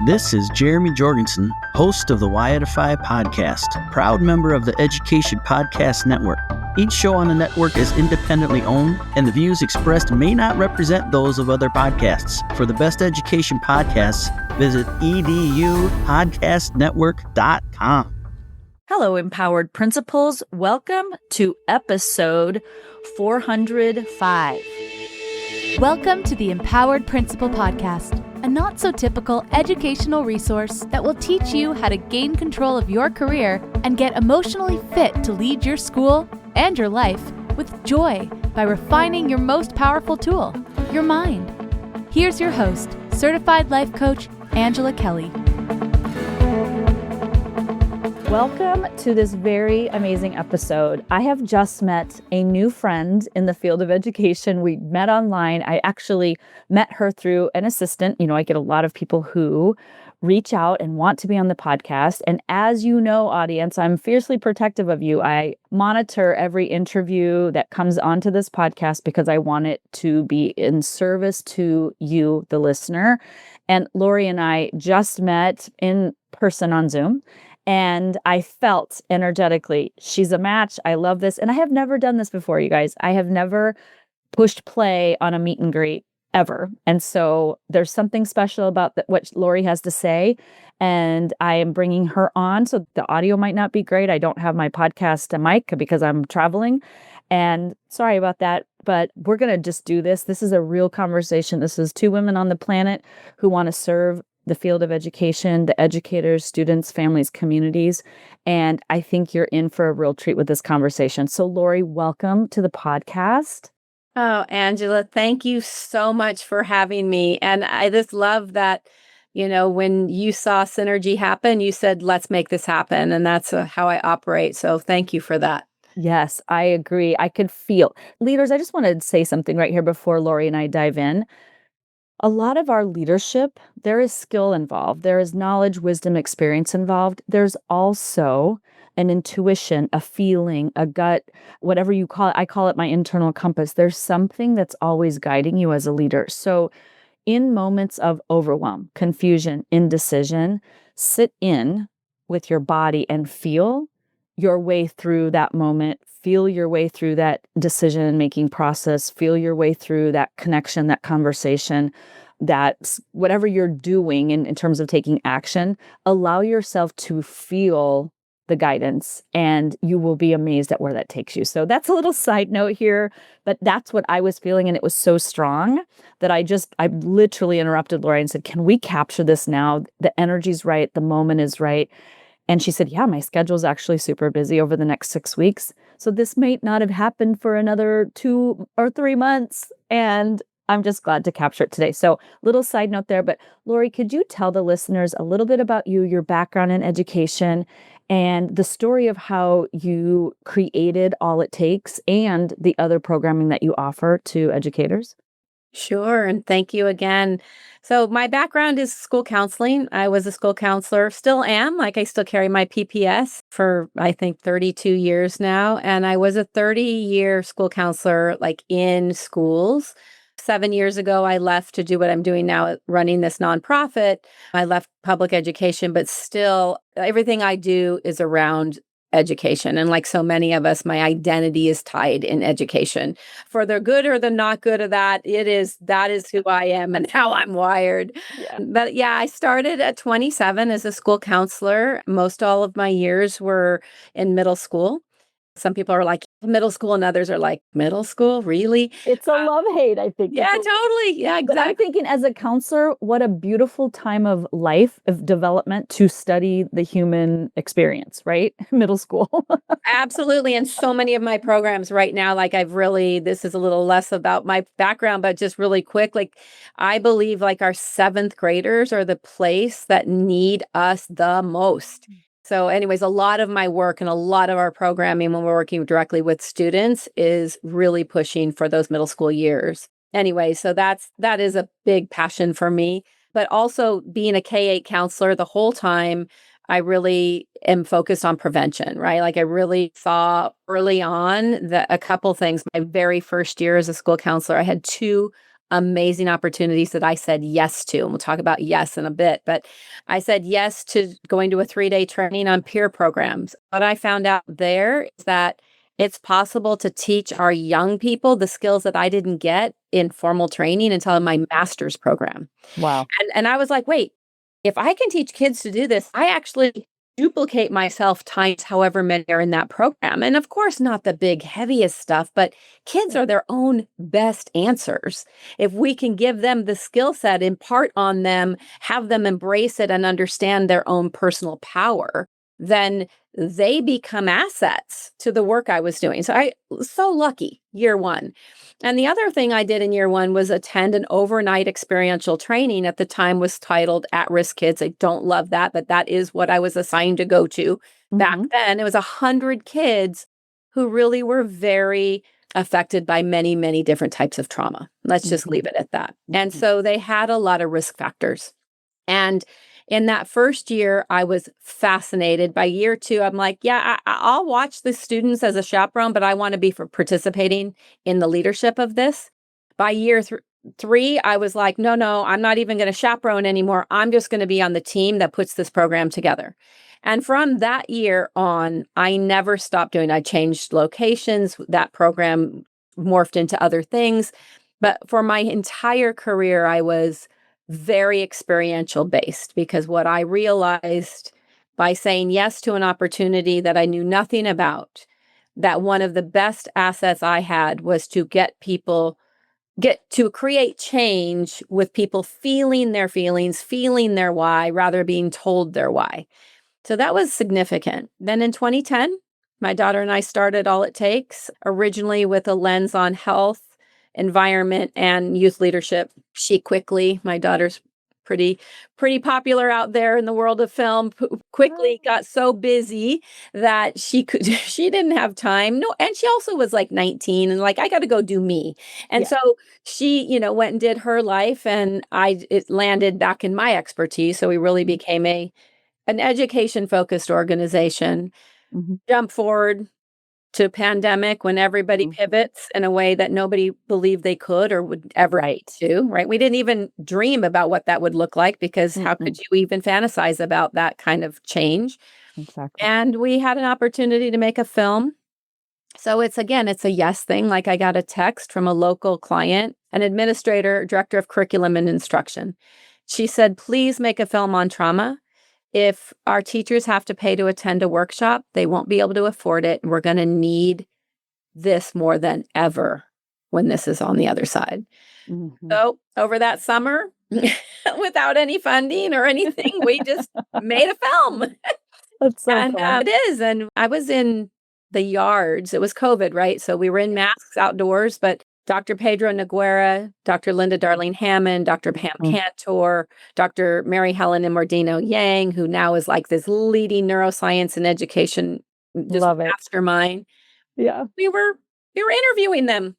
This is Jeremy Jorgensen, host of the Why Edify podcast, proud member of the Education Podcast Network. Each show on the network is independently owned, and the views expressed may not represent those of other podcasts. For the best education podcasts, visit edupodcastnetwork.com. Hello, empowered principals. Welcome to episode 405. Welcome to the Empowered Principal Podcast, a not-so-typical educational resource that will teach you how to gain control of your career and get emotionally fit to lead your school and your life with joy by refining your most powerful tool, your mind. Here's your host, certified life coach, Angela Kelly. Welcome to this very amazing episode. I have just met a new friend in the field of education. We met online. I actually met her through an assistant. I get a lot of people who reach out and want to be on the podcast. And as you know, audience, I'm fiercely protective of you. I monitor every interview that comes onto this podcast because I want it to be in service to you, the listener. And Lori and I just met in person on Zoom. And I felt energetically, she's a match. I love this. And I have never done this before, you guys. I have never pushed play on a meet and greet ever. And so there's something special about what Lori has to say. And I am bringing her on. So the audio might not be great. I don't have my podcast mic because I'm traveling. And sorry about that. But we're going to just do this. This is a real conversation. This is two women on the planet who want to serve the field of education, the educators, students, families, communities. And I think you're in for a real treat with this conversation. So Lori, welcome to the podcast. Oh, Angela, thank you so much for having me. And I just love that, when you saw synergy happen, you said, let's make this happen. And that's how I operate. So thank you for that. Yes, I agree. I could feel. Leaders, I just want to say something right here before Lori and I dive in. A lot of our leadership, there is skill involved. There is knowledge, wisdom, experience involved. There's also an intuition, a feeling, a gut, whatever you call it. I call it my internal compass. There's something that's always guiding you as a leader. So in moments of overwhelm, confusion, indecision, sit in with your body and feel your way through that moment. Feel your way through that decision-making process. Feel your way through that connection, that conversation, that whatever you're doing in terms of taking action. Allow yourself to feel the guidance, and you will be amazed at where that takes you. So that's a little side note here, but that's what I was feeling, and it was so strong that I literally interrupted Lori and said, can we capture this now? The energy's right. The moment is right. And she said, yeah, my schedule's actually super busy over the next 6 weeks. So this may not have happened for another 2 or 3 months. And I'm just glad to capture it today. So little side note there, but Lori, could you tell the listeners a little bit about you, your background in education, and the story of how you created All It Takes and the other programming that you offer to educators? Sure. And thank you again. So my background is school counseling. I was a school counselor, still am. I still carry my PPS for, I think, 32 years now. And I was a 30-year school counselor, in schools. 7 years ago, I left to do what I'm doing now, running this nonprofit. I left public education, but still everything I do is around education. And like so many of us, my identity is tied in education. For the good or the not good of that, that is who I am and how I'm wired. Yeah. But yeah, I started at 27 as a school counselor. Most all of my years were in middle school. Some people are like middle school and others are like, middle school? Really? It's a love-hate, I think. Yeah, totally. Yeah, exactly. But I'm thinking as a counselor, what a beautiful time of life, of development to study the human experience, right? Middle school. Absolutely. And so many of my programs right now, this is a little less about my background, but just really quick, I believe our seventh graders are the place that need us the most. So anyways, a lot of my work and a lot of our programming when we're working directly with students is really pushing for those middle school years. Anyway, so that is a big passion for me. But also being a K-8 counselor the whole time, I really am focused on prevention, right? I really saw early on that a couple things. My very first year as a school counselor, I had 2 amazing opportunities that I said yes to. And we'll talk about yes in a bit. But I said yes to going to a 3-day training on peer programs. What I found out there is that it's possible to teach our young people the skills that I didn't get in formal training until my master's program. Wow. And I was like, wait, if I can teach kids to do this, I actually duplicate myself times however many are in that program. And of course, not the big, heaviest stuff, but kids are their own best answers. If we can give them the skill set, impart on them, have them embrace it and understand their own personal power, then they become assets to the work I was doing. So I was so lucky year one. And the other thing I did in year one was attend an overnight experiential training. At the time was titled At-Risk Kids. I don't love that, but that is what I was assigned to go to back then. It was 100 kids who really were very affected by many, many different types of trauma. Let's just leave it at that. And so they had a lot of risk factors. And in that first year, I was fascinated. By year two, I'm like, yeah, I'll watch the students as a chaperone, but I want to be for participating in the leadership of this. By year three, I was like, no, I'm not even going to chaperone anymore. I'm just going to be on the team that puts this program together. And from that year on, I never stopped doing. I changed locations. That program morphed into other things. But for my entire career, I was very experiential based, because what I realized by saying yes to an opportunity that I knew nothing about, that one of the best assets I had was to get to create change with people feeling their feelings, feeling their why, rather being told their why. So that was significant. Then in 2010, my daughter and I started All It Takes, originally with a lens on health, environment, and youth leadership. My daughter's pretty popular out there in the world of film, quickly got so busy that she didn't have time. No, and she also was like 19 and like, I got to go do me. And so she, went and did her life, and it landed back in my expertise. So we really became an education focused organization. Jump forward to pandemic, when everybody pivots in a way that nobody believed they could or would ever do, right? We didn't even dream about what that would look like, because how could you even fantasize about that kind of change? Exactly. And we had an opportunity to make a film. So it's a yes thing. Like, I got a text from a local client, an administrator, director of curriculum and instruction. She said, please make a film on trauma. If our teachers have to pay to attend a workshop, they won't be able to afford it. We're going to need this more than ever when this is on the other side. So over that summer, without any funding or anything, we just made a film. That's so And cool. it is. And I was in the yards. It was COVID, right? So we were in masks outdoors, but Dr. Pedro Noguera, Dr. Linda Darlene Hammond, Dr. Pam Cantor, Dr. Mary Helen Immordino Yang, who now is like this leading neuroscience and education mastermind. Yeah. We were interviewing them.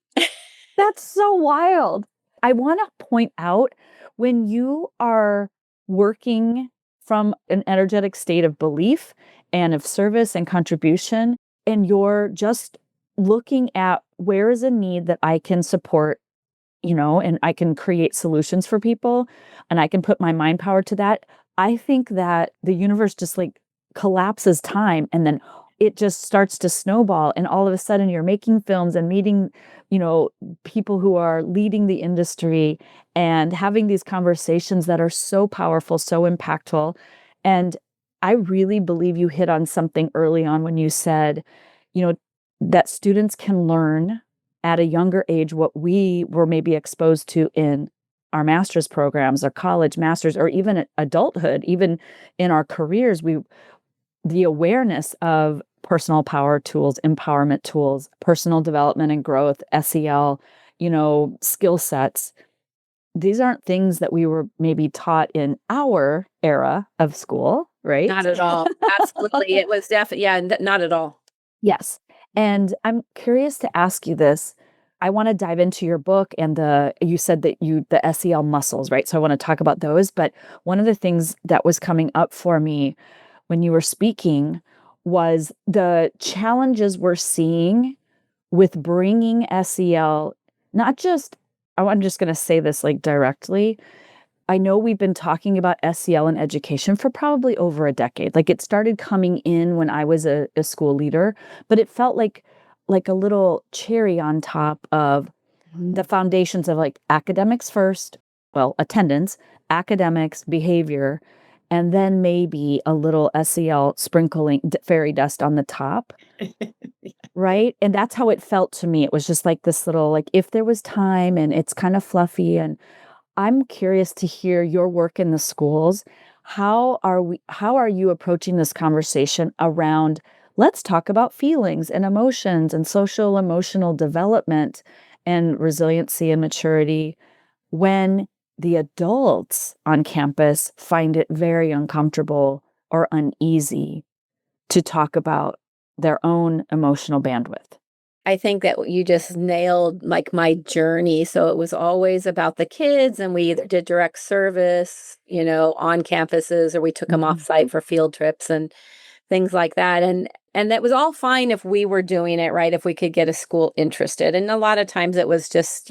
That's so wild. I want to point out, when you are working from an energetic state of belief and of service and contribution, and you're just looking at where is a need that I can support, and I can create solutions for people, and I can put my mind power to that. I think that the universe just like collapses time, and then it just starts to snowball. And all of a sudden you're making films and meeting, people who are leading the industry and having these conversations that are so powerful, so impactful. And I really believe you hit on something early on when you said, that students can learn at a younger age what we were maybe exposed to in our master's programs or college masters, or even adulthood, even in our careers. The awareness of personal power tools, empowerment tools, personal development and growth, SEL, skill sets. These aren't things that we were maybe taught in our era of school, right? Not at all. Absolutely. It was definitely, not at all. Yes. And I'm curious to ask you this. I want to dive into your book and you said that the SEL muscles, right? So I want to talk about those. But one of the things that was coming up for me when you were speaking was the challenges we're seeing with bringing SEL, not just I'm just going to say this like directly. I know we've been talking about SEL in education for probably over a decade. Like it started coming in when I was a school leader, but it felt like a little cherry on top of the foundations of like academics first, well, attendance, academics, behavior, and then maybe a little SEL sprinkling fairy dust on the top. Right? And that's how it felt to me. It was just like this little, like if there was time and it's kind of fluffy. And I'm curious to hear your work in the schools. How are you approaching this conversation around let's talk about feelings and emotions and social emotional development and resiliency and maturity when the adults on campus find it very uncomfortable or uneasy to talk about their own emotional bandwidth? I think that you just nailed like my journey. So it was always about the kids, and we either did direct service, on campuses, or we took them off site for field trips and things like that. And that was all fine if we were doing it right, if we could get a school interested. And a lot of times it was just,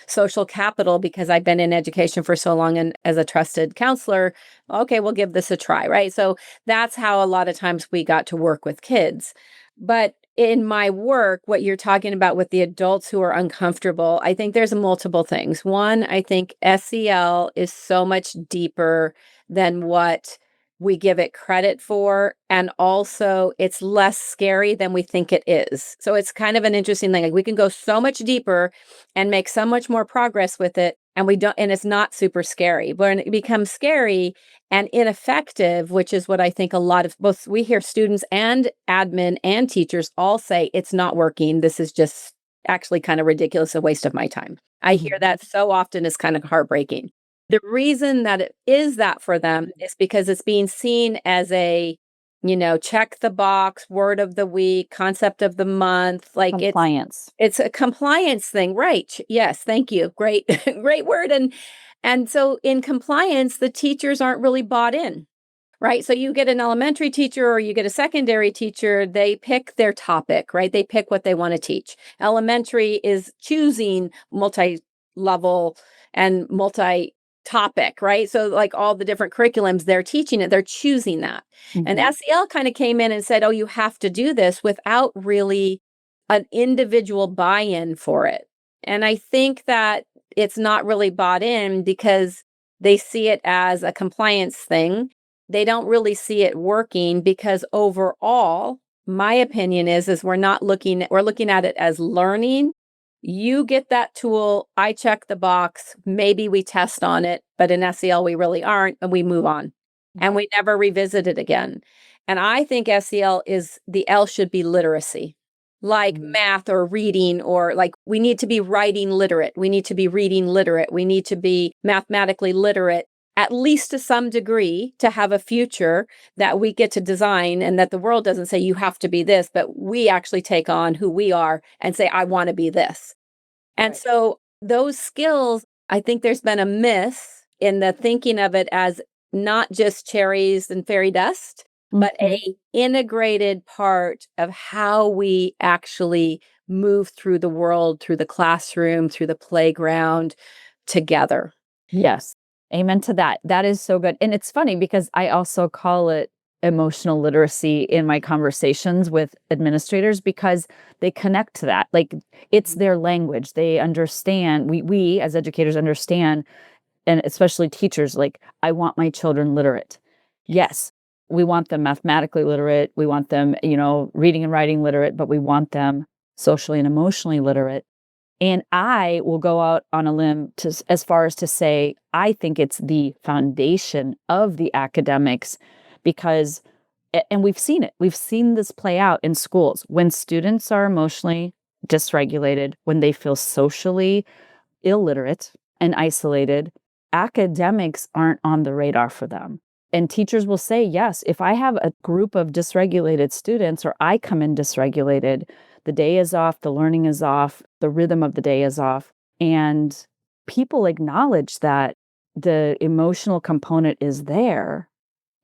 social capital, because I've been in education for so long and as a trusted counselor, okay, we'll give this a try, right? So that's how a lot of times we got to work with kids. But in my work, what you're talking about with the adults who are uncomfortable, I think there's multiple things. One, I think SEL is so much deeper than what we give it credit for. And also, it's less scary than we think it is. So it's kind of an interesting thing. Like we can go so much deeper and make so much more progress with it. And it's not super scary. But when it becomes scary and ineffective, which is what I think a lot of both we hear students and admin and teachers all say, it's not working. This is just actually kind of ridiculous, a waste of my time. I hear that so often. Is kind of heartbreaking. The reason that it is that for them is because it's being seen as a, check the box, word of the week, concept of the month, like Compliance. It's a compliance thing, right? Yes, thank you. Great, great word. And so in compliance, the teachers aren't really bought in. Right. So you get an elementary teacher or you get a secondary teacher, they pick their topic, right? They pick what they want to teach. Elementary is choosing multi-level and multi-topic, right? So like all the different curriculums, they're teaching it, they're choosing that. And SEL kind of came in and said, oh, you have to do this without really an individual buy-in for it. And I think that it's not really bought in because they see it as a compliance thing. They don't really see it working because overall, my opinion is we're looking at it as learning. You get that tool, I check the box, maybe we test on it, but in SEL we really aren't, and we move on. And we never revisit it again. And I think SEL the L should be literacy. Like math or reading, or like we need to be writing literate. We need to be reading literate. We need to be mathematically literate, at least to some degree, to have a future that we get to design, and that the world doesn't say you have to be this, but we actually take on who we are and say, I want to be this. And so those skills, I think there's been a miss in the thinking of it as not just cherries and fairy dust, but a integrated part of how we actually move through the world, through the classroom, through the playground together. Yes. Amen to that. That is so good. And it's funny because I also call it emotional literacy in my conversations with administrators because they connect to that. Like it's their language. They understand, we as educators understand, and especially teachers, like I want my children literate. Yes. We want them mathematically literate. We want them, reading and writing literate, but we want them socially and emotionally literate. And I will go out on a limb as far as to say, I think it's the foundation of the academics because, and we've seen it, we've seen this play out in schools. When students are emotionally dysregulated, when they feel socially illiterate and isolated, academics aren't on the radar for them. And teachers will say, yes, if I have a group of dysregulated students or I come in dysregulated, the day is off, the learning is off, the rhythm of the day is off. And people acknowledge that the emotional component is there.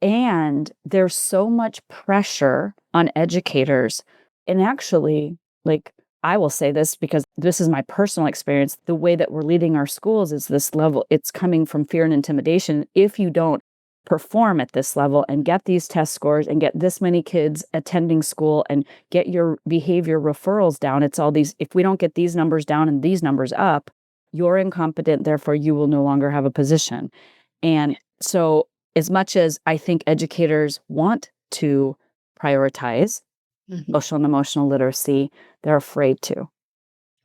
And there's so much pressure on educators. And actually, like, I will say this because this is my personal experience. The way that we're leading our schools is this level. It's coming from fear and intimidation. If you don't perform at this level and get these test scores and get this many kids attending school and get your behavior referrals down, it's all these, if we don't get these numbers down and these numbers up, you're incompetent, therefore you will no longer have a position. And so as much as I think educators want to prioritize social and emotional literacy, they're afraid to.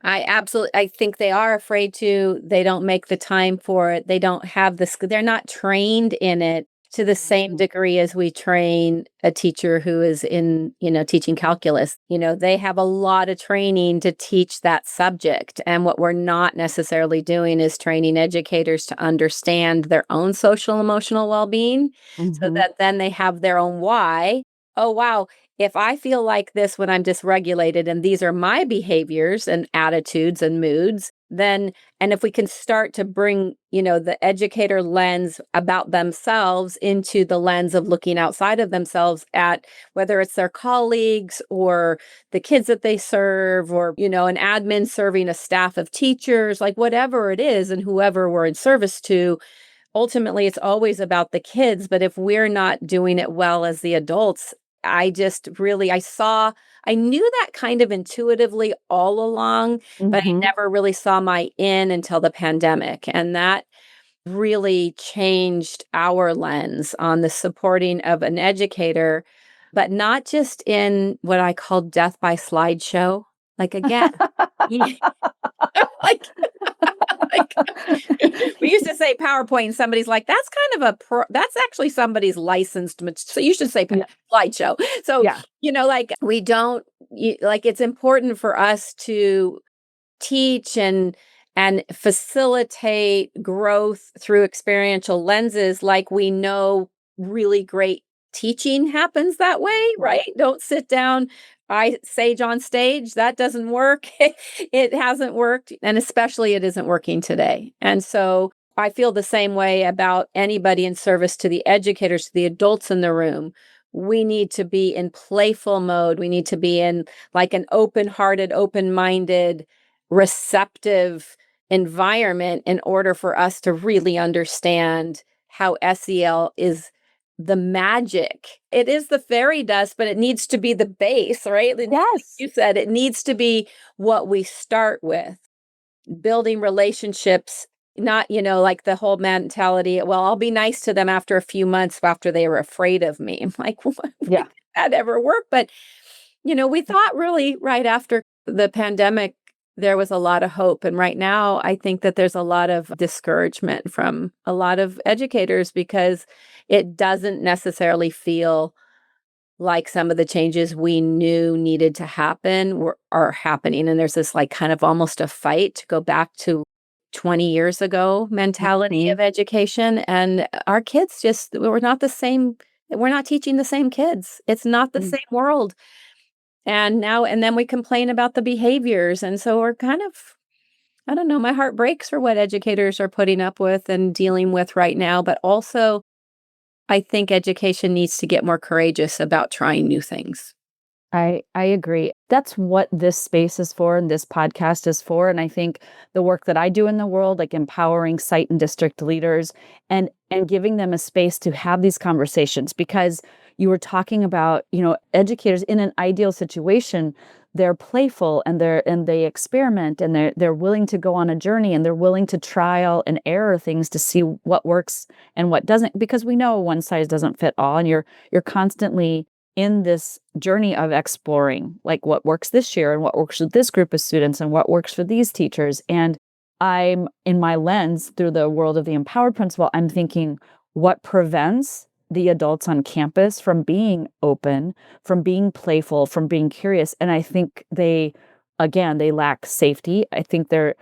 I think they are afraid to. They don't make the time for it. They don't have they're not trained in it to the same degree as we train a teacher who is in, teaching calculus. They have a lot of training to teach that subject. And what we're not necessarily doing is training educators to understand their own social emotional well-being so that then they have their own why. Oh, wow. If I feel like this when I'm dysregulated and these are my behaviors and attitudes and moods, then, and if we can start to bring, the educator lens about themselves into the lens of looking outside of themselves at whether it's their colleagues or the kids that they serve or, an admin serving a staff of teachers, like whatever it is and whoever we're in service to, ultimately it's always about the kids. But if we're not doing it well as the adults, I knew that kind of intuitively all along, but I never really saw my in until the pandemic. And that really changed our lens on the supporting of an educator, but not just in what I call death by slideshow. Like, again, like, we used to say PowerPoint and somebody's like, that's kind of that's actually somebody's licensed. So you should say slideshow. So, like we don't like, it's important for us to teach and facilitate growth through experiential lenses. Like we know really great teaching happens that way, right? Don't sit down. I sage on stage, that doesn't work. It hasn't worked. And especially it isn't working today. And so I feel the same way about anybody in service to the educators, to the adults in the room. We need to be in playful mode. We need to be in like an open-hearted, open-minded, receptive environment in order for us to really understand how SEL is the magic. It is the fairy dust, but it needs to be the base, right? Yes. You said it needs to be what we start with. Building relationships, not, like the whole mentality, well, I'll be nice to them after a few months after they were afraid of me. I'm like, what? Yeah. Did that ever work? But, we thought really right after the pandemic, there was a lot of hope. And right now, I think that there's a lot of discouragement from a lot of educators because it doesn't necessarily feel like some of the changes we knew needed to happen are happening. And there's this like kind of almost a fight to go back to 20 years ago mentality of education. And our kids we're not the same. We're not teaching the same kids. It's not the same world. And then we complain about the behaviors. And so we're kind of, I don't know, my heart breaks for what educators are putting up with and dealing with right now. But also, I think education needs to get more courageous about trying new things. I agree. That's what this space is for and this podcast is for. And I think the work that I do in the world, like empowering site and district leaders and giving them a space to have these conversations, because you were talking about, educators in an ideal situation, they're playful and they experiment and they're willing to go on a journey and they're willing to trial and error things to see what works and what doesn't, because we know one size doesn't fit all. And you're constantly in this journey of exploring like what works this year and what works with this group of students and what works for these teachers. And I'm in my lens through the world of the empowered principal, I'm thinking what prevents the adults on campus from being open, from being playful, from being curious. And I think they lack safety. I think they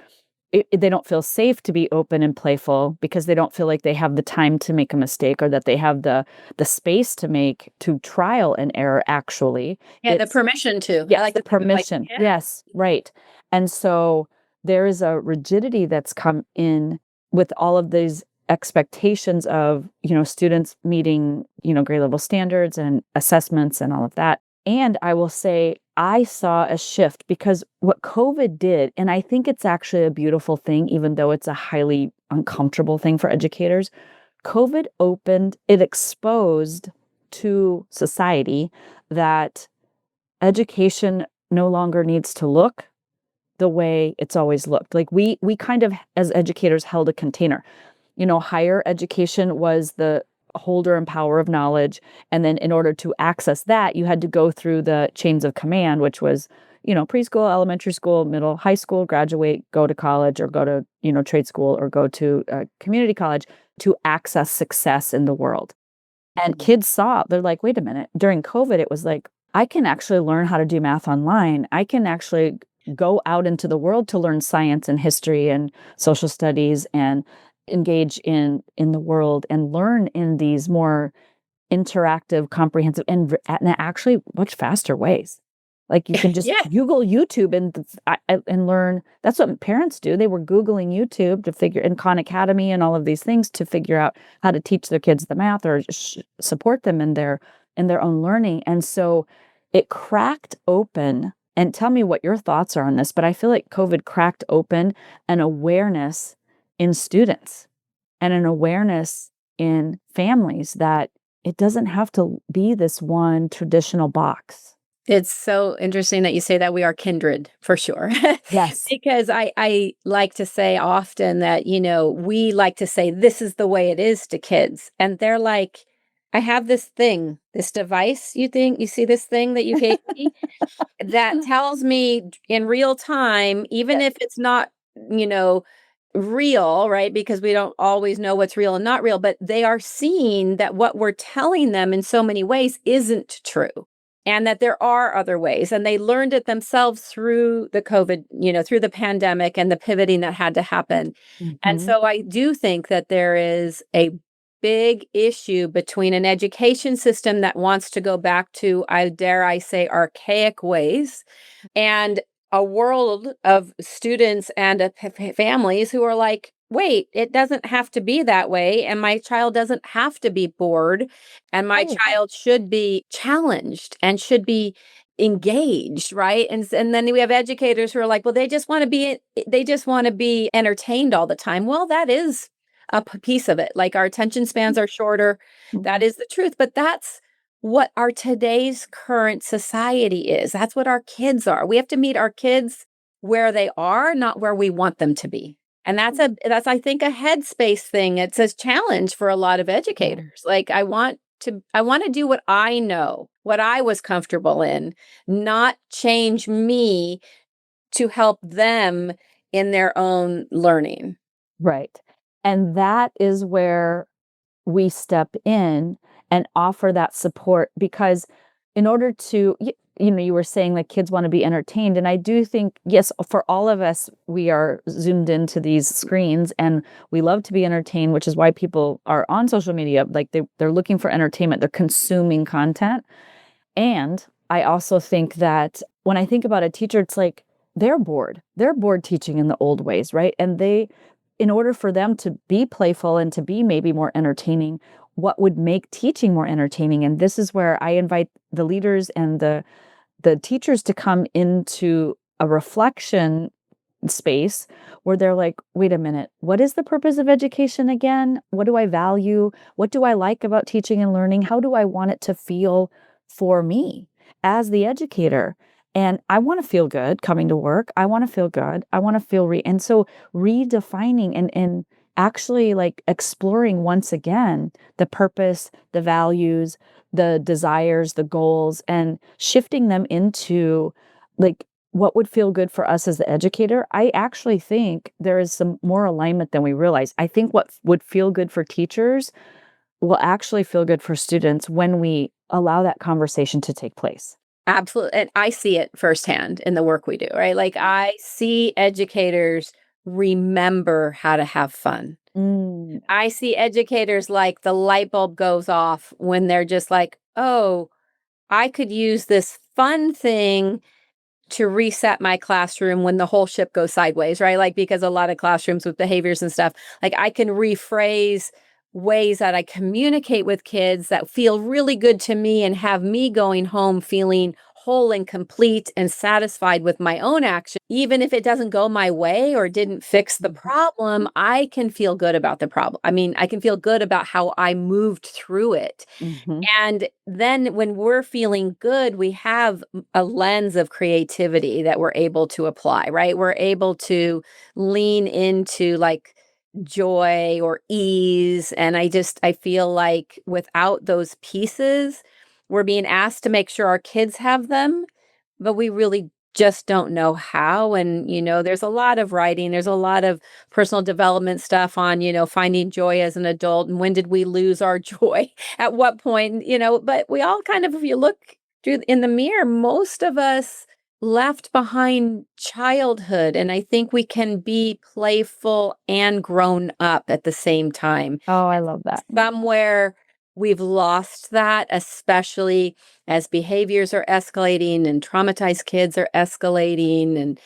don't feel safe to be open and playful because they don't feel like they have the time to make a mistake or that they have the space to trial and error actually. Yeah, the permission to. Yeah, like the permission. Yes, right. And so there is a rigidity that's come in with all of these expectations of, students meeting, grade level standards and assessments and all of that. And I will say, I saw a shift because what COVID did, and I think it's actually a beautiful thing, even though it's a highly uncomfortable thing for educators. COVID it exposed to society that education no longer needs to look the way it's always looked. Like we kind of, as educators, held a container. Higher education was the holder and power of knowledge. And then in order to access that, you had to go through the chains of command, which was, preschool, elementary school, middle, high school, graduate, go to college, or go to, trade school, or go to community college to access success in the world. And kids they're like, wait a minute. During COVID, it was like, I can actually learn how to do math online. I can actually go out into the world to learn science and history and social studies and engage in the world and learn in these more interactive, comprehensive, and actually much faster ways. Like you can just Google YouTube and learn. That's what parents do. They were Googling YouTube to figure in Khan Academy and all of these things to figure out how to teach their kids the math or support them in their own learning. And so it cracked open. And tell me what your thoughts are on this. But I feel like COVID cracked open an awareness in students and an awareness in families that it doesn't have to be this one traditional box. It's so interesting that you say that. We are kindred for sure. Yes. Because I like to say often that, we like to say this is the way it is to kids. And they're like, I have this thing, this device, you see this thing that you gave me that tells me in real time, even if it's not, real, right? Because we don't always know what's real and not real, but they are seeing that what we're telling them in so many ways isn't true. And that there are other ways. And they learned it themselves through the COVID, through the pandemic and the pivoting that had to happen. Mm-hmm. And so I do think that there is a big issue between an education system that wants to go back to, I dare I say, archaic ways, and a world of students and families who are like, wait, it doesn't have to be that way. And my child doesn't have to be bored. And my child should be challenged and should be engaged, right? And then we have educators who are like, well, they just want to be entertained all the time. Well, that is a piece of it. Like our attention spans are shorter. That is the truth. But that's what our today's current society is. That's what our kids are. We have to meet our kids where they are, not where we want them to be. And that's I think a headspace thing. It's a challenge for a lot of educators. Like I want to do what I know, what I was comfortable in, not change me to help them in their own learning. Right. And that is where we step in and offer that support, because in order to, you were saying like kids want to be entertained. And I do think, yes, for all of us, we are zoomed into these screens and we love to be entertained, which is why people are on social media. Like they're looking for entertainment, they're consuming content. And I also think that when I think about a teacher, it's like they're bored teaching in the old ways, right? And in order for them to be playful and to be maybe more entertaining, what would make teaching more entertaining? And this is where I invite the leaders and the teachers to come into a reflection space where they're like, wait a minute, what is the purpose of education again? What do I value? What do I like about teaching and learning? How do I want it to feel for me as the educator? And I want to feel good coming to work. I want to feel good. I want to feel and so redefining and actually like exploring once again the purpose, the values, the desires, the goals, and shifting them into like what would feel good for us as the educator. I actually think there is some more alignment than we realize. I think what would feel good for teachers will actually feel good for students when we allow that conversation to take place. Absolutely. And I see it firsthand in the work we do, right? Like I see educators remember how to have fun. I see educators like the light bulb goes off when they're just like, oh, I could use this fun thing to reset my classroom when the whole ship goes sideways, right? Like because a lot of classrooms with behaviors and stuff, like I can rephrase ways that I communicate with kids that feel really good to me and have me going home feeling whole and complete and satisfied with my own action. Even if it doesn't go my way or didn't fix the problem, I can feel good about the problem. I mean, I can feel good about how I moved through it. Mm-hmm. And then when we're feeling good, we have a lens of creativity that we're able to apply, right? We're able to lean into like joy or ease. And I feel like without those pieces, we're being asked to make sure our kids have them, but we really just don't know how. And, there's a lot of writing, there's a lot of personal development stuff on, finding joy as an adult and when did we lose our joy at what point, but we all kind of, if you look through in the mirror, most of us left behind childhood. And I think we can be playful and grown up at the same time. Oh, I love that. Somewhere we've lost that, especially as behaviors are escalating and traumatized kids are escalating. And,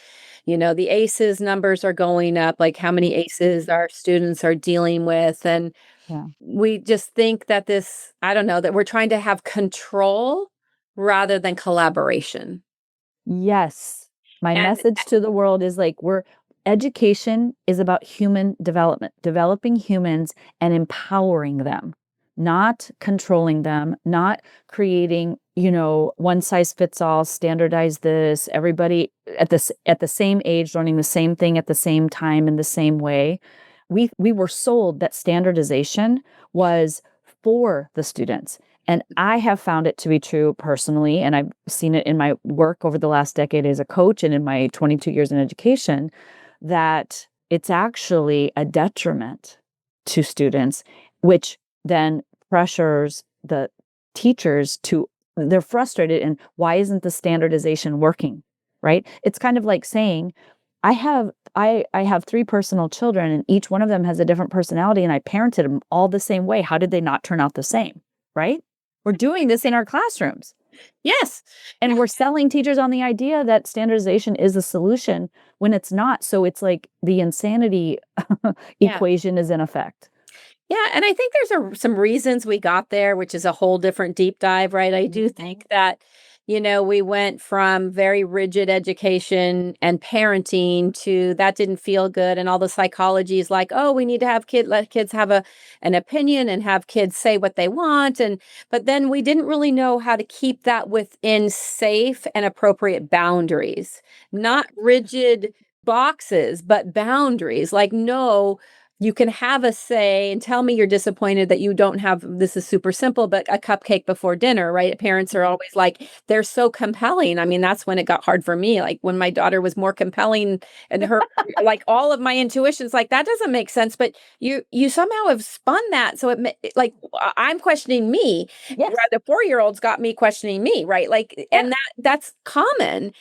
the ACEs numbers are going up, like how many ACEs our students are dealing with. And Yeah. we just think that I don't know, that we're trying to have control rather than collaboration. Yes. My And message to the world is like education is about human development, developing humans and empowering them, not controlling them, not creating, one size fits all, standardize this, everybody at the same age learning the same thing at the same time in the same way. We were sold that standardization was for the students. And I have found it to be true personally, and I've seen it in my work over the last decade as a coach and in my 22 years in education, that it's actually a detriment to students, which then pressures the teachers they're frustrated. And why isn't the standardization working? Right? It's kind of like saying, I have 3 personal children and each one of them has a different personality and I parented them all the same way. How did they not turn out the same? Right? We're doing this in our classrooms. yes. And we're selling teachers on the idea that standardization is a solution when it's not. So it's like the insanity Yeah. equation is in effect. Yeah, and I think there's some reasons we got there, which is a whole different deep dive, right? I do think that, we went from very rigid education and parenting to that didn't feel good, and all the psychology is like, oh, we need to let kids have an opinion and have kids say what they want, but then we didn't really know how to keep that within safe and appropriate boundaries, not rigid boxes, but boundaries. Like, no, you can have a say and tell me you're disappointed that you don't have, this is super simple, but a cupcake before dinner, right? Parents are always like, they're so compelling. I mean, that's when it got hard for me. Like when my daughter was more compelling and her, like all of my intuitions, like that doesn't make sense, but you somehow have spun that. So like I'm questioning me. Yes. The 4-year-olds got me questioning me, right? Like, and that's common.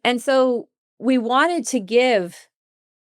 And so we wanted to give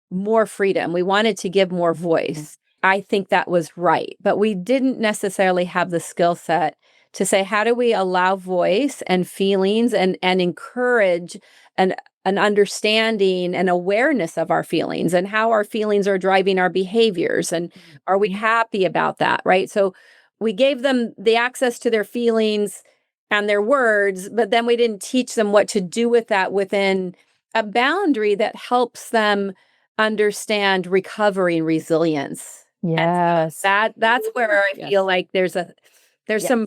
more freedom. We wanted to give more voice. I think that was right, but we didn't necessarily have the skill set to say, how do we allow voice and feelings and encourage an understanding and awareness of our feelings and how our feelings are driving our behaviors. And are we happy about that? Right. So we gave them the access to their feelings and their words, but then we didn't teach them what to do with that within a boundary that helps them understand recovery and resilience. Yes. And that's where I feel like there's some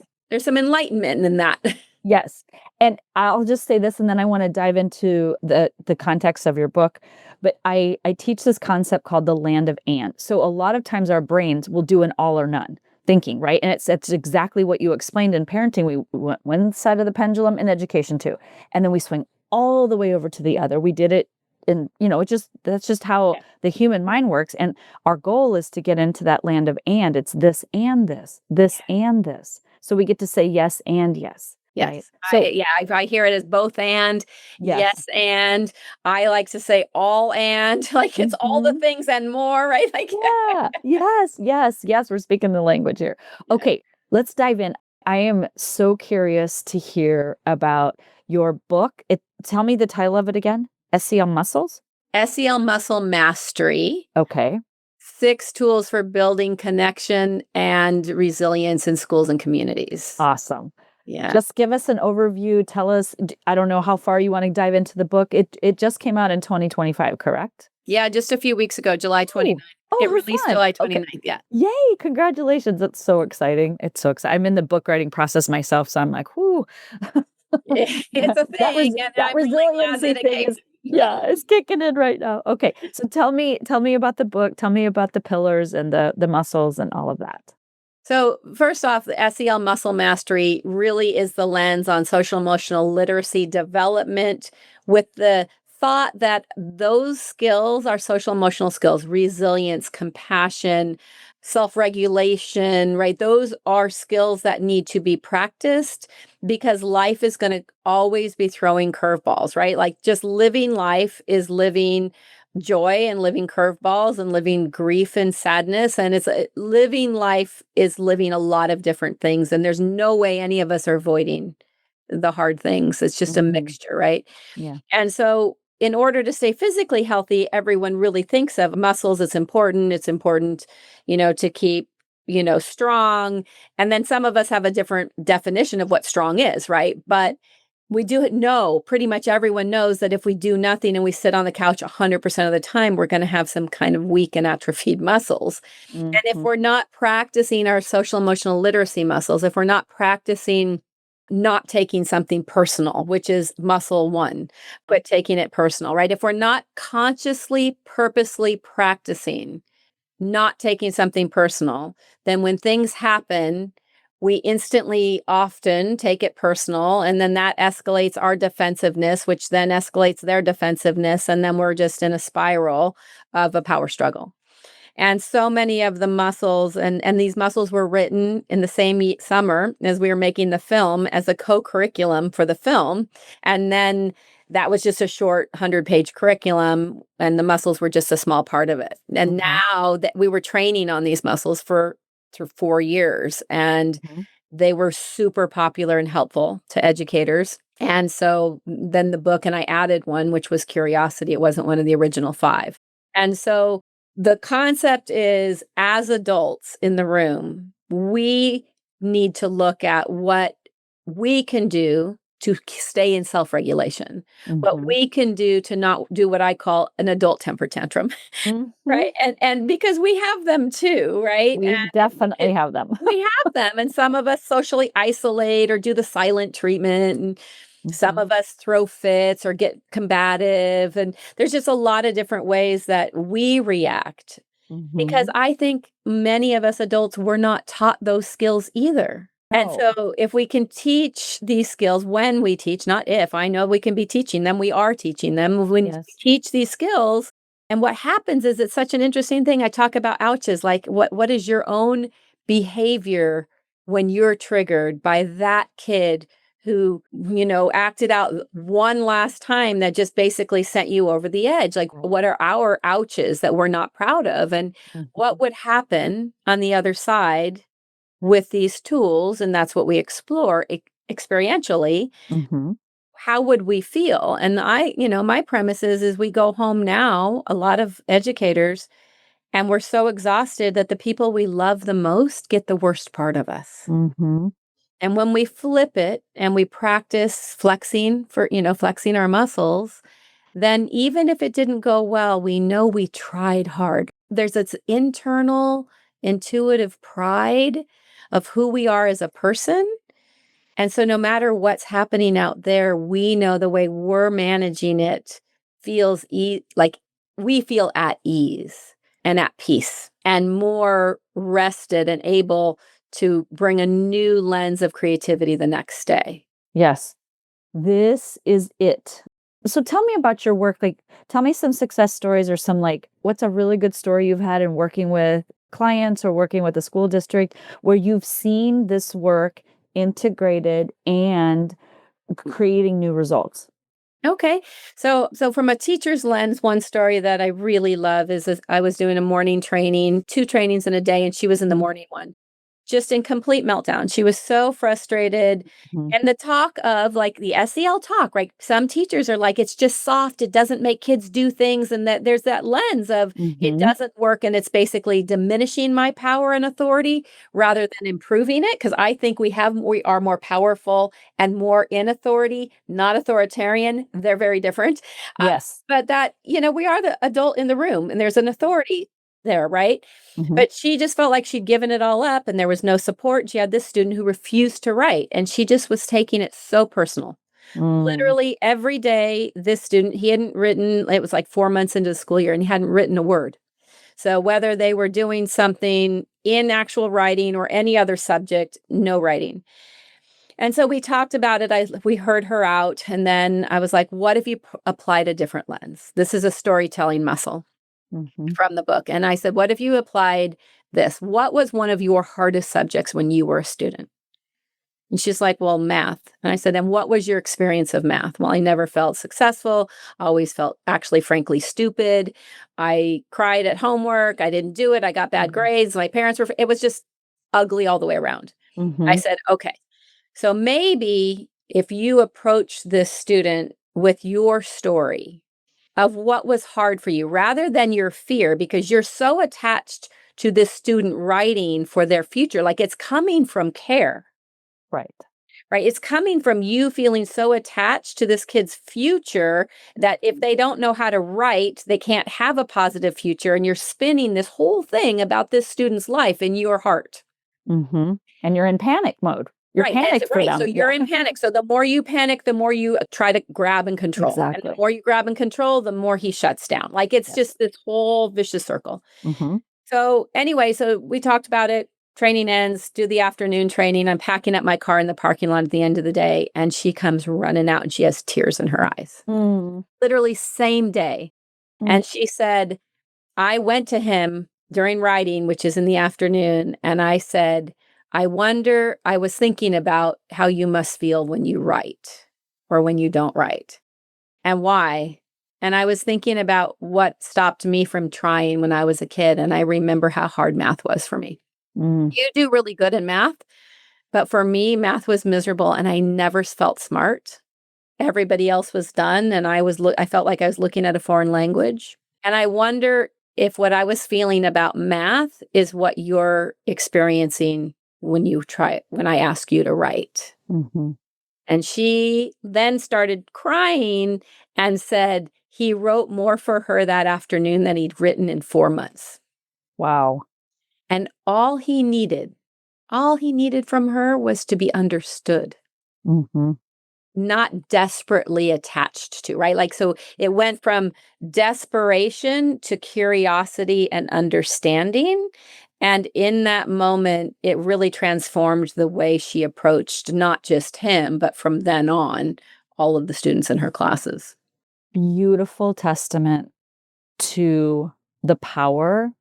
enlightenment in that. Yes. And I'll just say this, and then I want to dive into the context of your book. But I teach this concept called the land of and. So a lot of times our brains will do an all or none thinking, right? And it's exactly what you explained in parenting. We went one side of the pendulum in education too. And then we swing all the way over to the other. We did it. And, that's just how the human mind works. And our goal is to get into that land of and. It's this and this, this and this. So we get to say yes and yes. Yes. Right? So I hear it as both and yes. And I like to say all and like it's all the things and more, right? Like Yes. We're speaking the language here. Okay, let's dive in. I am so curious to hear about your book. Tell me the title of it again. SEL Muscles? SEL Muscle Mastery. Okay. 6 tools for building connection and resilience in schools and communities. Awesome. Yeah. Just give us an overview. Tell us, I don't know how far you want to dive into the book. It just came out in 2025, correct? Yeah, just a few weeks ago, July 29th. Oh, It how released fun. July Okay. 29th. Yeah. Yay, congratulations. That's so exciting. It's so exciting. I'm in the book writing process myself, so I'm like, whoo. It's a thing, and That I'm really glad resiliency that it thing came. is, yeah, it's kicking in right now. Okay. So tell me about the book. Tell me about the pillars and the muscles and all of that. So, first off, the SEL Muscle Mastery really is the lens on social emotional literacy development with the thought that those skills are social emotional skills, resilience, compassion, self regulation, right? Those are skills that need to be practiced because life is going to always be throwing curveballs, right? Like just living life is living joy and living curveballs and living grief and sadness. And living life is living a lot of different things. And there's no way any of us are avoiding the hard things. It's just a mixture, right? Yeah. And so, in order to stay physically healthy, everyone really thinks of muscles. It's important. It's important, to keep, strong. And then some of us have a different definition of what strong is, right? But we do know, pretty much everyone knows that if we do nothing and we sit on the couch 100% of the time, we're going to have some kind of weak and atrophied muscles. And if we're not practicing our social emotional literacy muscles, if we're not practicing not taking something personal, which is muscle 1, but taking it personal, right? If we're not consciously, purposely practicing not taking something personal, then when things happen, we instantly often take it personal. And then that escalates our defensiveness, which then escalates their defensiveness. And then we're just in a spiral of a power struggle. And so many of the muscles, and these muscles were written in the same summer as we were making the film as a co-curriculum for the film. And then that was just a short 100-page curriculum, and the muscles were just a small part of it. And now that we were training on these muscles for 4 years, and they were super popular and helpful to educators. And so then the book, and I added one, which was curiosity. It wasn't one of the original 5. And so the concept is, as adults in the room, we need to look at what we can do to stay in self-regulation, what we can do to not do what I call an adult temper tantrum, right? And because we have them too, right? We definitely have them. We have them, and some of us socially isolate or do the silent treatment, and some of us throw fits or get combative, and there's just a lot of different ways that we react. Because I think many of us adults were not taught those skills either. And so if we can teach these skills when we teach, not if, I know we can be teaching them, we are teaching them. When we teach these skills, and what happens is it's such an interesting thing. I talk about ouches, like what is your own behavior when you're triggered by that kid who, acted out one last time that just basically sent you over the edge? Like, what are our ouches that we're not proud of? And what would happen on the other side with these tools? And that's what we explore experientially. How would we feel? And my premise is we go home now, a lot of educators, and we're so exhausted that the people we love the most get the worst part of us. And when we flip it and we practice flexing our muscles, then even if it didn't go well, we know we tried hard. There's this internal, intuitive pride of who we are as a person. And so no matter what's happening out there, we know the way we're managing it feels like we feel at ease and at peace and more rested and able to bring a new lens of creativity the next day. Yes. This is it. So tell me about your work. Like, tell me some success stories or some, like, what's a really good story you've had in working with clients or working with a school district where you've seen this work integrated and creating new results? Okay. So from a teacher's lens, one story that I really love is I was doing a morning training, 2 trainings in a day, and she was in the morning one. just in complete meltdown. She was so frustrated. Mhm. And the talk of like the SEL talk, right? Some teachers are like, it's just soft. It doesn't make kids do things. And that there's that lens of it Mhm. doesn't work. And it's basically diminishing my power and authority rather than improving it. Cause I think we are more powerful and more in authority, not authoritarian. They're very different. Yes. But that, we are the adult in the room and there's an authority there, right? Mhm. But she just felt like she'd given it all up and there was no support. She had this student who refused to write and she just was taking it so personal. Mm. Literally every day, this student, he hadn't written, it was like 4 months into the school year and he hadn't written a word. So whether they were doing something in actual writing or any other subject, no writing. And so we talked about it. We heard her out. And then I was like, what if you applied a different lens? This is a storytelling muscle Mhm. from the book. And I said, what if you applied this? What was one of your hardest subjects when you were a student? And she's like, well, math. And I said, and what was your experience of math? Well, I never felt successful. I always felt actually, frankly, stupid. I cried at homework. I didn't do it. I got bad Mhm. grades. My parents it was just ugly all the way around. I Mhm. said, okay. So maybe if you approach this student with your story of what was hard for you rather than your fear, because you're so attached to this student writing for their future, like it's coming from care, Right. right? It's coming from you feeling so attached to this kid's future that if they don't know how to write, they can't have a positive future. And you're spinning this whole thing about this student's life in your heart. Mhm. And you're in panic mode. You're Right. panicked for Right. So them. you're Yeah. in panic. So the more you panic, the more you try to grab and control. And the Exactly. more you grab and control, the more he shuts down. Like it's Yes. just this whole vicious circle. Mhm. So anyway, so we talked about it. Training ends, do the afternoon training. I'm packing up my car in the parking lot at the end of the day. And she comes running out and she has tears in her eyes. Mm. Literally same day. Mm. And she said, I went to him during writing, which is in the afternoon, and I said, I was thinking about how you must feel when you write or when you don't write and why. And I was thinking about what stopped me from trying when I was a kid. And I remember how hard math was for me. Mm. You do really good in math, but for me, math was miserable and I never felt smart. Everybody else was done. And I felt like I was looking at a foreign language. And I wonder if what I was feeling about math is what you're experiencing when I ask you to write. Mhm. And she then started crying and said he wrote more for her that afternoon than he'd written in 4 months. Wow. And all he needed from her was to be understood, Mhm. not desperately attached to, right? Like, so it went from desperation to curiosity and understanding. And in that moment, it really transformed the way she approached not just him, but from then on, all of the students in her classes. Beautiful testament to the power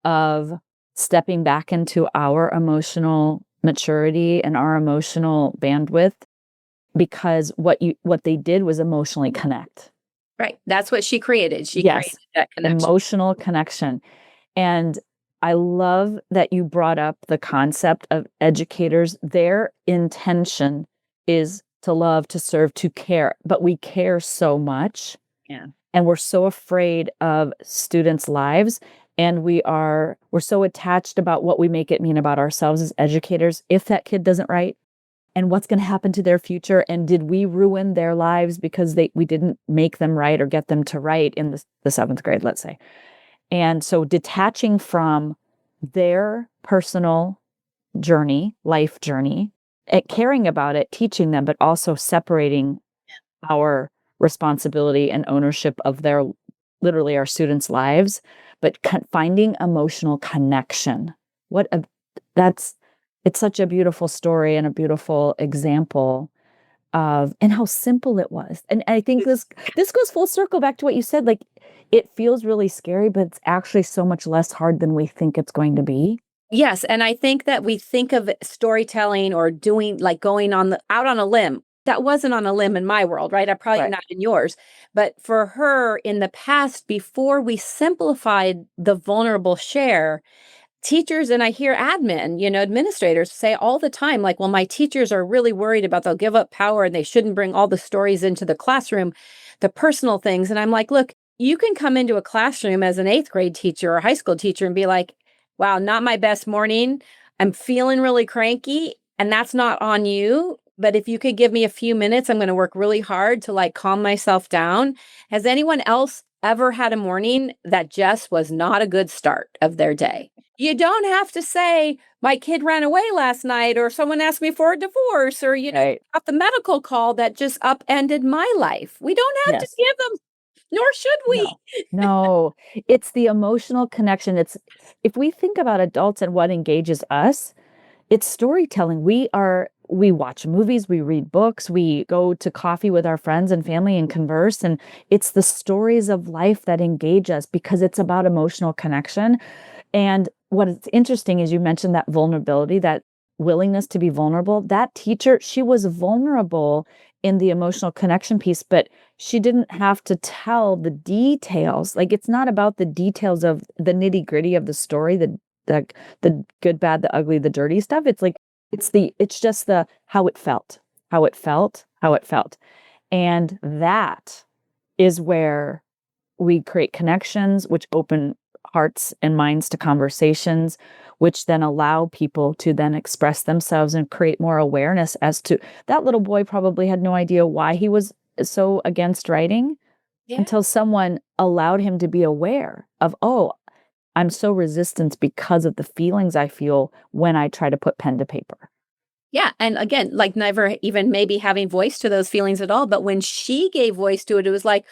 of stepping back into our emotional maturity and our emotional bandwidth, because what they did was emotionally connect. Right. That's what she created. She Yes. created that connection. Emotional connection. And I love that you brought up the concept of educators. Their intention is to love, to serve, to care, but we care so much. Yeah. And we're so afraid of students' lives. And we're so attached about what we make it mean about ourselves as educators. If that kid doesn't write, and what's going to happen to their future, and did we ruin their lives because we didn't make them write or get them to write in the 7th grade, let's say. And so detaching from their personal journey, life journey, caring about it, teaching them, but also separating our responsibility and ownership of literally our students' lives, but finding emotional connection. It's such a beautiful story and a beautiful example and how simple it was. And I think this goes full circle back to what you said. Like, it feels really scary, but it's actually so much less hard than we think it's going to be. Yes, and I think that we think of storytelling or doing like going out on a limb. That wasn't on a limb in my world, right? I probably Right. not in yours. But for her in the past, before we simplified the vulnerable share, teachers, and I hear administrators say all the time, like, well, my teachers are really worried about they'll give up power and they shouldn't bring all the stories into the classroom, the personal things. And I'm like, look, you can come into a classroom as an eighth grade teacher or high school teacher and be like, wow, not my best morning. I'm feeling really cranky, and that's not on you. But if you could give me a few minutes, I'm going to work really hard to like calm myself down. Has anyone else ever had a morning that just was not a good start of their day? You don't have to say, my kid ran away last night, or someone asked me for a divorce, or, Right. got the medical call that just upended my life. We don't have to Yes. give them, nor should we. No. It's the emotional connection. It's if we think about adults and what engages us, it's storytelling. We watch movies, we read books, we go to coffee with our friends and family and converse, and it's the stories of life that engage us because it's about emotional connection. And what is interesting is you mentioned that vulnerability, that willingness to be vulnerable. That teacher, she was vulnerable in the emotional connection piece, but she didn't have to tell the details. Like it's not about the details of the nitty-gritty of the story, the the good, bad, the ugly, the dirty stuff. It's like it's just the how it felt, how it felt, how it felt. And that is where we create connections, which open hearts and minds to conversations, which then allow people to then express themselves and create more awareness as to that little boy probably had no idea why he was so against writing Yeah. until someone allowed him to be aware of, oh, I'm so resistant because of the feelings I feel when I try to put pen to paper. Yeah. And again, like never even maybe having voice to those feelings at all. But when she gave voice to it, it was like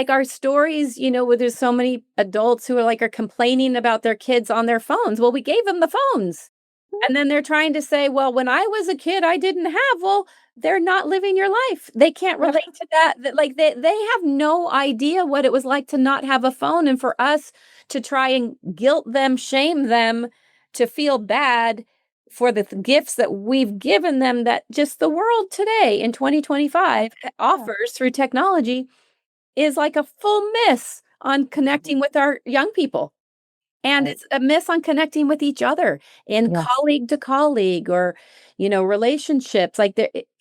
our stories, where there's so many adults who are complaining about their kids on their phones. Well, we gave them the phones. And then they're trying to say, well, when I was a kid, I didn't have. Well, they're not living your life. They can't relate to that. Like they have no idea what it was like to not have a phone. And for us to try and guilt them, shame them, to feel bad for the gifts that we've given them, that just the world today in 2025 offers through technology, is like a full miss on connecting with our young people. And Right. it's a miss on connecting with each other in Yes. colleague to colleague, or, relationships.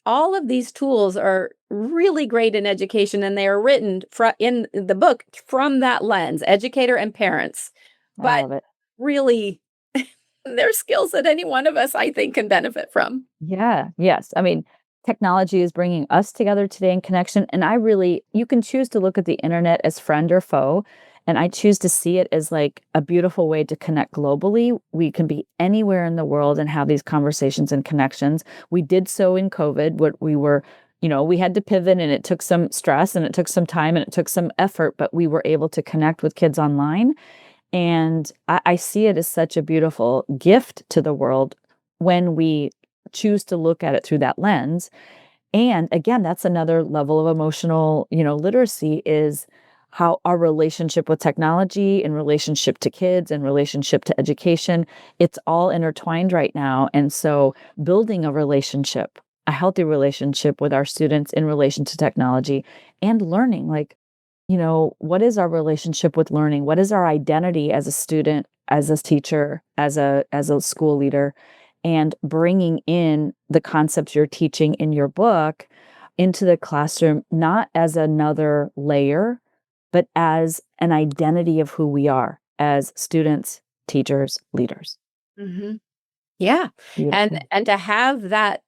All of these tools are really great in education, and they are written in the book from that lens, educator and parents. I But love it. really, they're skills that any one of us, I think, can benefit from. Yeah. Yes. I mean, technology is bringing us together today in connection. And you can choose to look at the internet as friend or foe. And I choose to see it as like a beautiful way to connect globally. We can be anywhere in the world and have these conversations and connections. We did so in COVID, what we were, we had to pivot, and it took some stress and it took some time and it took some effort, but we were able to connect with kids online. And I see it as such a beautiful gift to the world when we choose to look at it through that lens. And again, that's another level of emotional, literacy, is how our relationship with technology, in relationship to kids, and relationship to education, it's all intertwined right now. And so building a healthy relationship with our students in relation to technology and learning, like, what is our relationship with learning? What is our identity as a student, as a teacher, as a school leader? And bringing in the concepts you're teaching in your book into the classroom, not as another layer, but as an identity of who we are as students, teachers, leaders. Mhm. Yeah. Beautiful. And to have that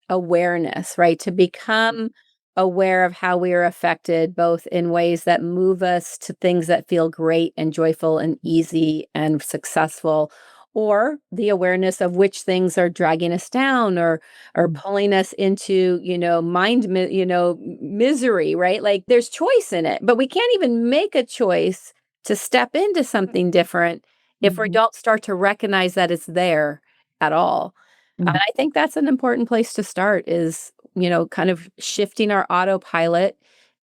awareness, right? To become aware of how we are affected, both in ways that move us to things that feel great and joyful and easy and successful, or the awareness of which things are dragging us down, or Mm. pulling us into, misery, right? Like there's choice in it, but we can't even make a choice to step into something different if we Mhm. don't start to recognize that it's there at all. And Mhm. I think that's an important place to start, is, kind of shifting our autopilot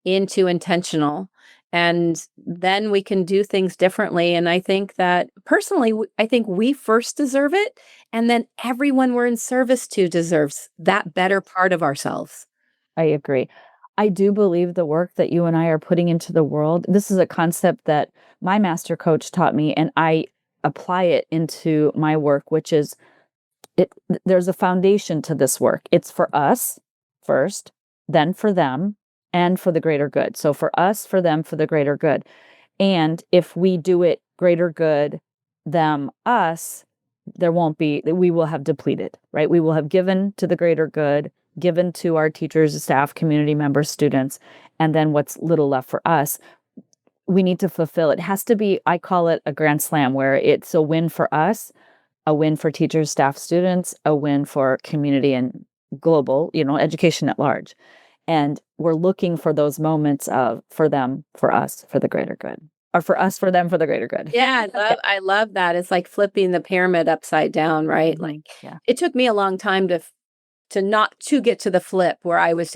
into intentional. And then we can do things differently. And I think that personally, I think we first deserve it. And then everyone we're in service to deserves that better part of ourselves. I agree. I do believe the work that you and I are putting into the world. This is a concept that my master coach taught me, and apply it into my work, which is there's a foundation to this work. It's for us first, then for them, and for the greater good. So for us, for them, for the greater good. And if we do it greater good, them, us, we will have depleted, right? We will have given to the greater good, given to our teachers, staff, community members, students, and then what's little left for us, we need to fulfill. It has to be, I call it a grand slam, where it's a win for us, a win for teachers, staff, students, a win for community and global, education at large. And we're looking for those moments of for them, for us, for the greater good, or for us, for them, for the greater good. Yeah, I love that. It's like flipping the pyramid upside down, right? Like it took me a long time to get to the flip where I was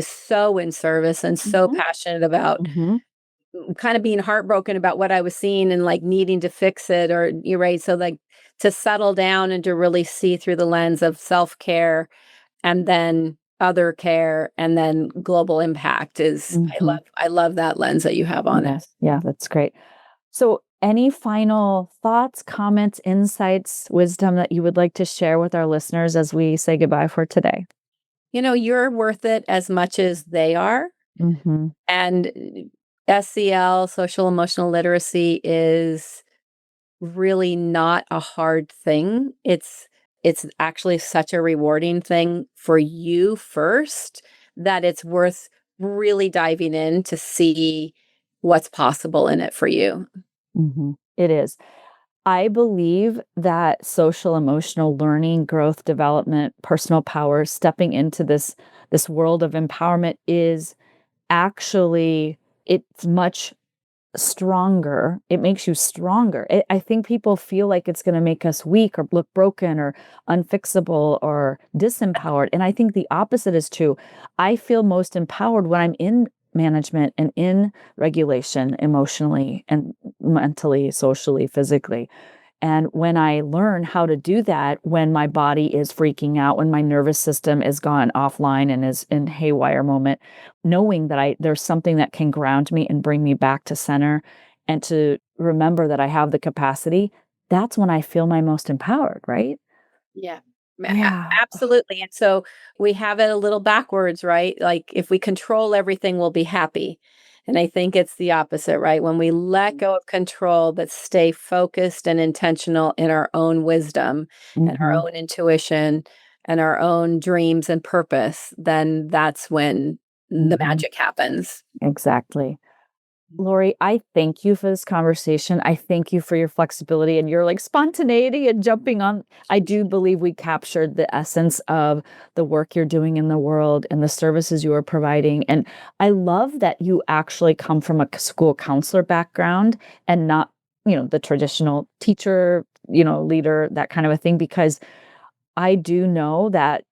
so in service and so passionate about kind of being heartbroken about what I was seeing and like needing to fix it, or you're right. So like to settle down and to really see through the lens of self-care and then other care and then global impact is I love that lens that you have on it. Yeah, that's great. So any final thoughts, comments, insights, wisdom that you would like to share with our listeners as we say goodbye for today? You're worth it as much as they are. And SEL, social emotional literacy, is really not a hard thing. It's actually such a rewarding thing for you first that it's worth really diving in to see what's possible in it for you. It is. I believe that social emotional learning, growth, development, personal power, stepping into this world of empowerment is actually, it's much stronger. It makes you stronger. I think people feel like it's going to make us weak or look broken or unfixable or disempowered. And I think the opposite is true. I feel most empowered when I'm in management and in regulation emotionally and mentally, socially, physically. And when I learn how to do that, when my body is freaking out, when my nervous system is gone offline and is in haywire moment, knowing that there's something that can ground me and bring me back to center and to remember that I have the capacity, that's when I feel my most empowered, right? Yeah. Absolutely. And so we have it a little backwards, right? Like if we control everything, we'll be happy. And I think it's the opposite, right? When we let go of control, but stay focused and intentional in our own wisdom and our own intuition and our own dreams and purpose, then that's when the magic happens. Exactly. Lori, I thank you for this conversation. I thank you for your flexibility and your spontaneity and jumping on. I do believe we captured the essence of the work you're doing in the world and the services you are providing. And I love that you actually come from a school counselor background and not, the traditional teacher, leader, that kind of a thing, because I do know that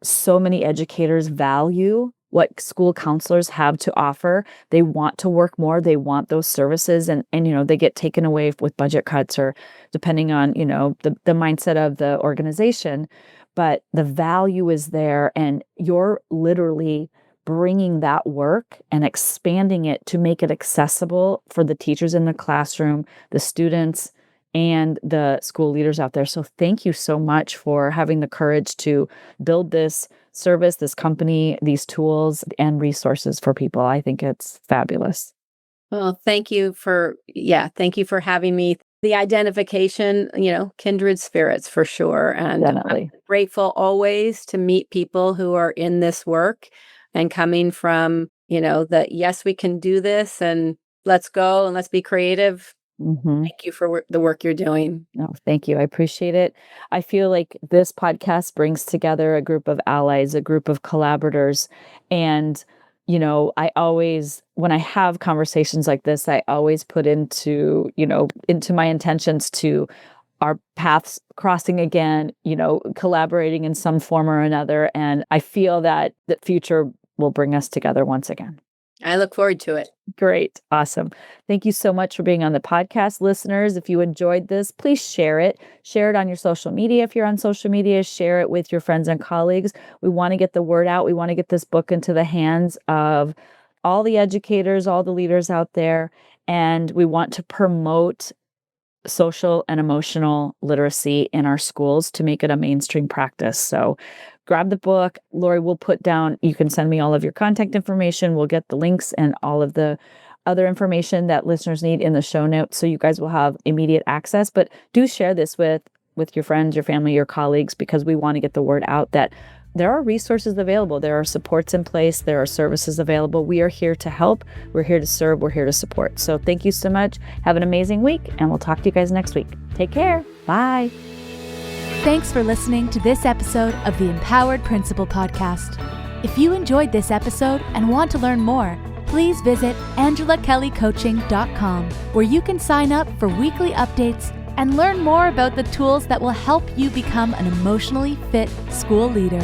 so many educators value what school counselors have to offer. They want to work more. They want those services, and they get taken away with budget cuts or depending on, the mindset of the organization. But the value is there, and you're literally bringing that work and expanding it to make it accessible for the teachers in the classroom, the students, and the school leaders out there. So thank you so much for having the courage to build this service, this company, these tools and resources for people. I think it's fabulous. Well, thank you for having me. The identification, kindred spirits for sure. And Definitely. I'm grateful always to meet people who are in this work and coming from, that yes, we can do this and let's go and let's be creative. Thank you for the work you're doing. No, thank you. I appreciate it. I feel like this podcast brings together a group of allies, a group of collaborators. And, I always, when I have conversations like this, I always put into my intentions to our paths crossing again, collaborating in some form or another. And I feel that the future will bring us together once again. I look forward to it. Great. Awesome. Thank you so much for being on the podcast. Listeners, if you enjoyed this, please share it. Share it on your social media. If you're on social media, share it with your friends and colleagues. We want to get the word out. We want to get this book into the hands of all the educators, all the leaders out there. And we want to promote social and emotional literacy in our schools to make it a mainstream practice. So grab the book. Lori will put down, you can send me all of your contact information. We'll get the links and all of the other information that listeners need in the show notes, so you guys will have immediate access. But do share this with your friends, your family, your colleagues, because we want to get the word out that there are resources available. There are supports in place. There are services available. We are here to help. We're here to serve. We're here to support. So thank you so much. Have an amazing week, and we'll talk to you guys next week. Take care. Bye. Thanks for listening to this episode of the Empowered Principal Podcast. If you enjoyed this episode and want to learn more, please visit angelakellycoaching.com, where you can sign up for weekly updates and learn more about the tools that will help you become an emotionally fit school leader.